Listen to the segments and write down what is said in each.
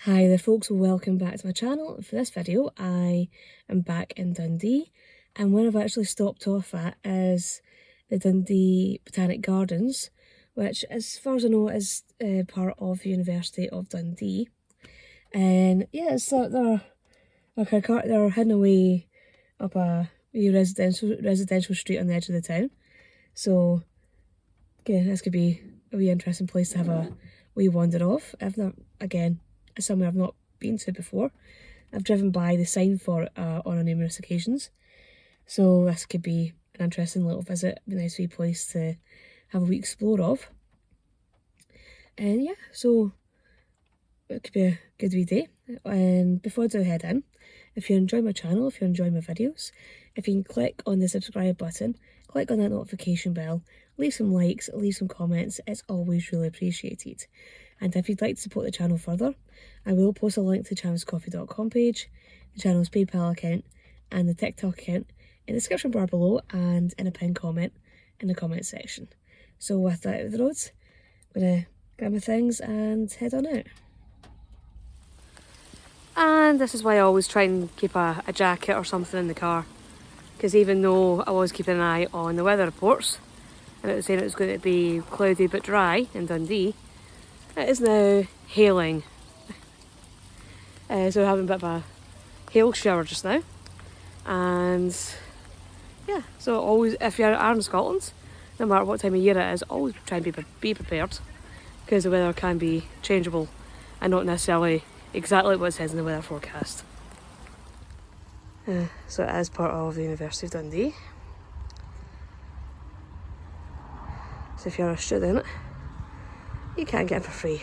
Hi there folks, welcome back to my channel. For this video I am back in Dundee, and where I've actually stopped off at is the Dundee Botanic Gardens, which as far as I know is part of the University of Dundee. And yeah, it's they're hidden away up a wee residential street on the edge of the town. So again, this could be a wee interesting place to have a wee wander off. It's somewhere I've not been to before. I've driven by the sign for it on numerous occasions. So this could be an interesting little visit, a nice wee place to have a wee explore of. And yeah, so it could be a good wee day. And before I do head in, if you enjoy my channel, if you enjoy my videos, if you can click on the subscribe button, click on that notification bell, leave some likes, leave some comments, it's always really appreciated. And if you'd like to support the channel further, I will post a link to the channel's coffee.com page, the channel's PayPal account and the TikTok account in the description bar below and in a pinned comment in the comment section. So with that out of the road, I'm going to grab my things and head on out. And this is why I always try and keep a jacket or something in the car, because even though I was keeping an eye on the weather reports and it was saying it was going to be cloudy but dry in Dundee, it is now hailing. So we're having a bit of a hail shower just now. And yeah, so always, if you are in Scotland, no matter what time of year it is, always try and be prepared, because the weather can be changeable and not necessarily exactly what it says in the weather forecast. So it is part of the University of Dundee. So if you're a student, you can't get in for free.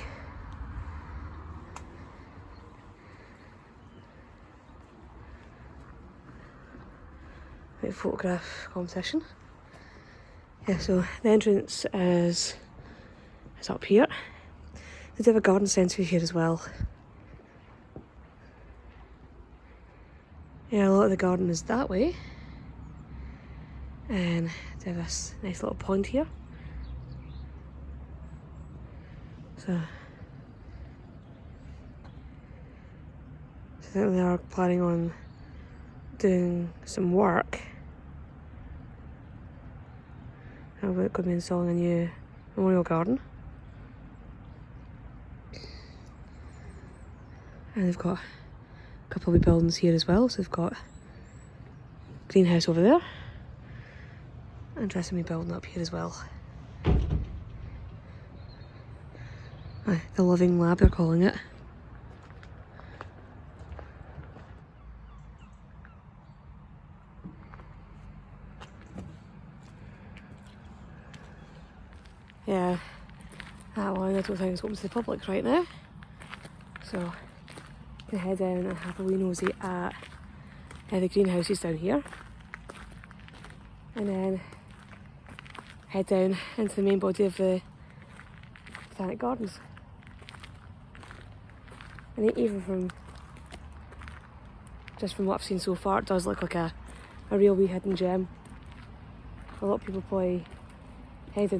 Right, photograph competition. Yeah, so the entrance is up here. They do have a garden centre here as well. Yeah, a lot of the garden is that way. And they have this nice little pond here. So I think they are planning on doing some work. We're going to be installing a new memorial garden. And they've got a couple of wee buildings here as well. So they've got a greenhouse over there. Interesting wee building up here as well. The living lab they're calling it. Yeah, that one I don't think it's open to the public right now. So I'm going to head down and have a wee nosy at the greenhouses down here. And then head down into the main body of the Botanic Gardens. And even from what I've seen so far, it does look like a real wee hidden gem. A lot of people probably head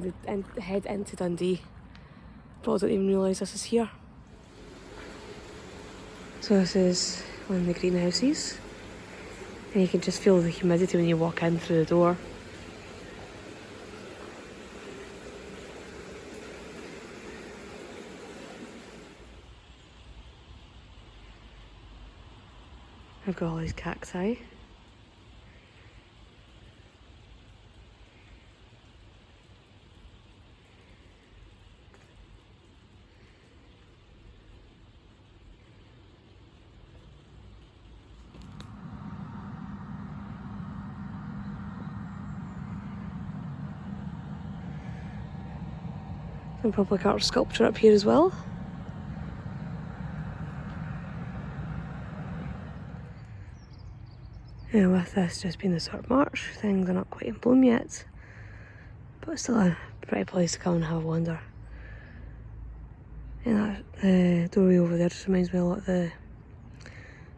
into Dundee, probably don't even realise this is here. So this is one of the greenhouses, and you can just feel the humidity when you walk in through the door. I've got all these cacti. Some public art sculpture up here as well. Yeah, with this just being the start of March, things are not quite in bloom yet, but it's still a pretty place to come and have a wander. And that doorway over there just reminds me a lot of the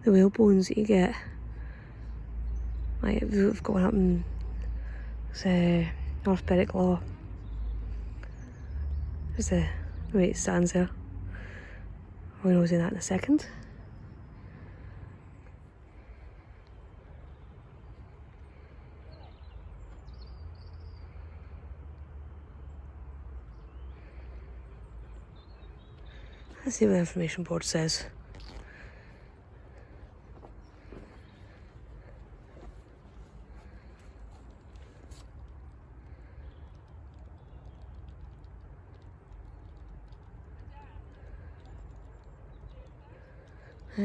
whale bones that you get. Like we've got one up in North Berwick Law. There's the way it stands there. I'll be nosing that in a second. Let's see what the information board says.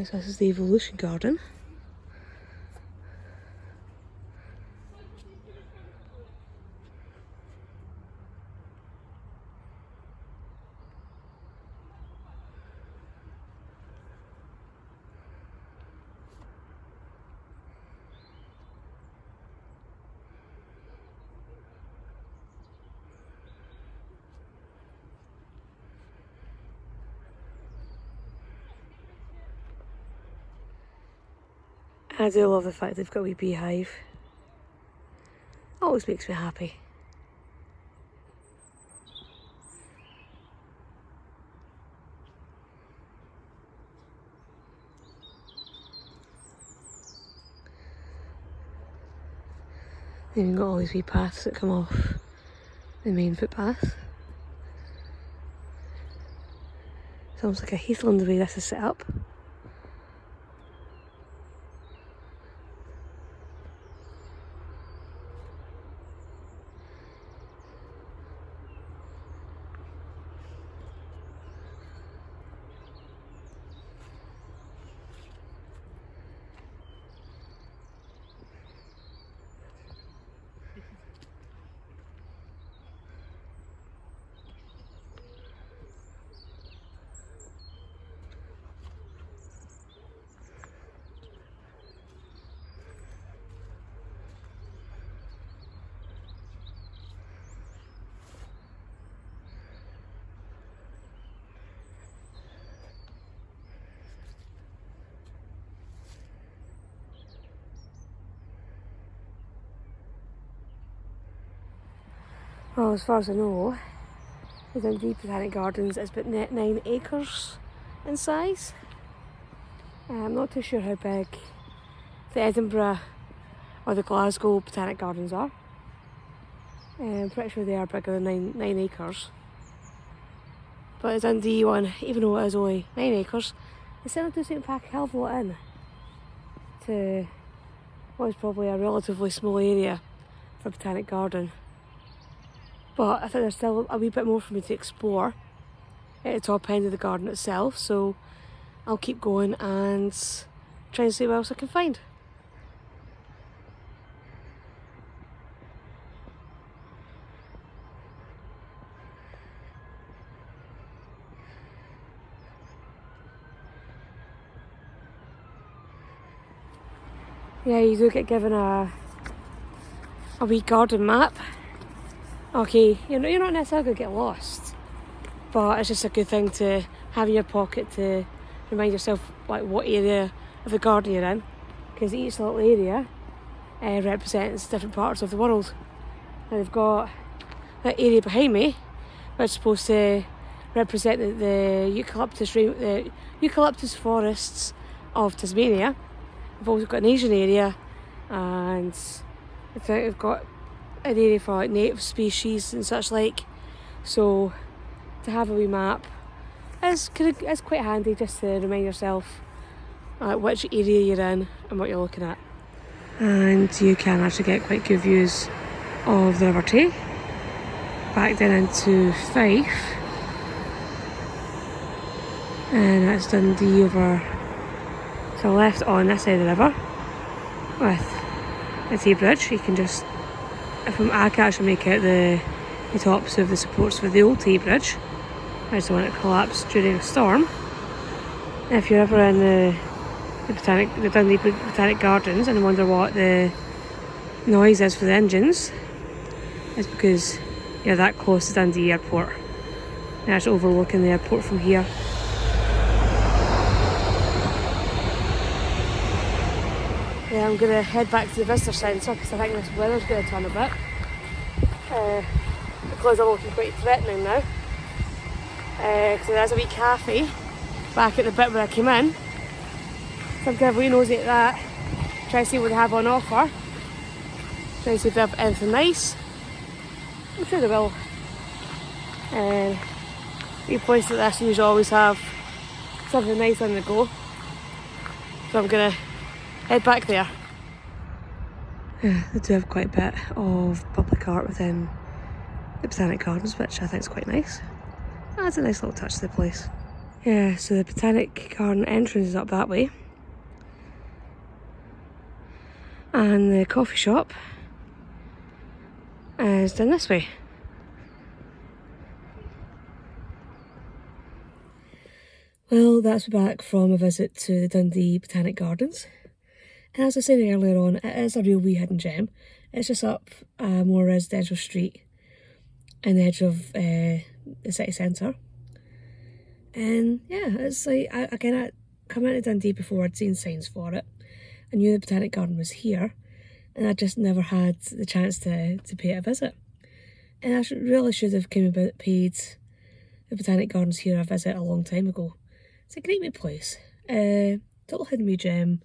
So this is the Evolution Garden. I do love the fact they've got a wee beehive. Always makes me happy. They've even got all these wee paths that come off the main footpath. It's almost like a heathland the way this is set up. Well, as far as I know, the Dundee Botanic Gardens is about 9 acres in size. I'm not too sure how big the Edinburgh or the Glasgow Botanic Gardens are. I'm pretty sure they are bigger than 9 acres. But the Dundee one, even though it is only 9 acres, they still do seem to pack a hell of a lot in to what is probably a relatively small area for a botanic garden. But I think there's still a wee bit more for me to explore at the top end of the garden itself, so I'll keep going and try and see what else I can find. Yeah, you do get given a wee garden map. Okay, you're not necessarily going to get lost, but it's just a good thing to have in your pocket to remind yourself like what area of the garden you're in, because each little area represents different parts of the world. And they've got that area behind me, which is supposed to represent the eucalyptus forests of Tasmania. We've also got an Asian area, and I think we've got an area for like native species and such like. So to have a wee map is quite handy, just to remind yourself which area you're in and what you're looking at. And you can actually get quite good views of the River Tay back then into Fife, and that's Dundee over to the left on this side of the river with a Tay bridge. You can just, I can actually make out the tops of the supports for the old Tay bridge, which is the one that collapsed during a storm. And if you're ever in the Dundee Botanic Gardens and wonder what the noise is for the engines, it's because you're that close to Dundee Airport. You're actually overlooking the airport from here. Yeah, I'm going to head back to the visitor centre because I think this weather's going to turn a bit. The clouds are looking quite threatening now. Because there's a wee cafe back at the bit where I came in. So I'm kind of really nosy at that. Try to see what they have on offer. Try to see if they have anything nice. I'm sure they will. New places like this usually always have something nice on the go. So I'm gonna head back there. Yeah, they do have quite a bit of public art within the Botanic Gardens, which I think is quite nice. That's a nice little touch to the place. Yeah, so the Botanic Garden entrance is up that way. And the coffee shop is down this way. Well, that's me back from a visit to the Dundee Botanic Gardens. And as I said earlier on, it is a real wee hidden gem. It's just up a more residential street in the edge of the city centre. And yeah, it's like, I come into Dundee before I'd seen signs for it. I knew the Botanic Garden was here, and I just never had the chance to pay it a visit. And I really should have paid the Botanic Gardens here a visit a long time ago. It's a great wee place. Total hidden wee gem.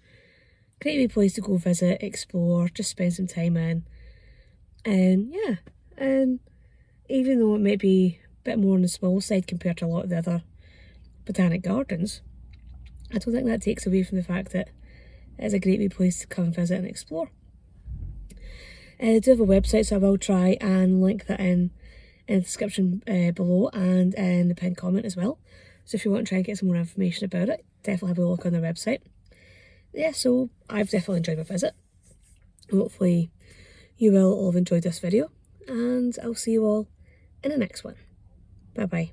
Great wee place to go visit, explore, just spend some time in. And yeah, and even though it might be a bit more on the small side compared to a lot of the other Botanic Gardens, I don't think that takes away from the fact that it's a great wee place to come visit and explore. They do have a website, so I will try and link that in the description below and in the pinned comment as well. So if you want to try and get some more information about it, definitely have a look on their website. Yeah, so I've definitely enjoyed my visit. Hopefully you will all have enjoyed this video, and I'll see you all in the next one. Bye bye.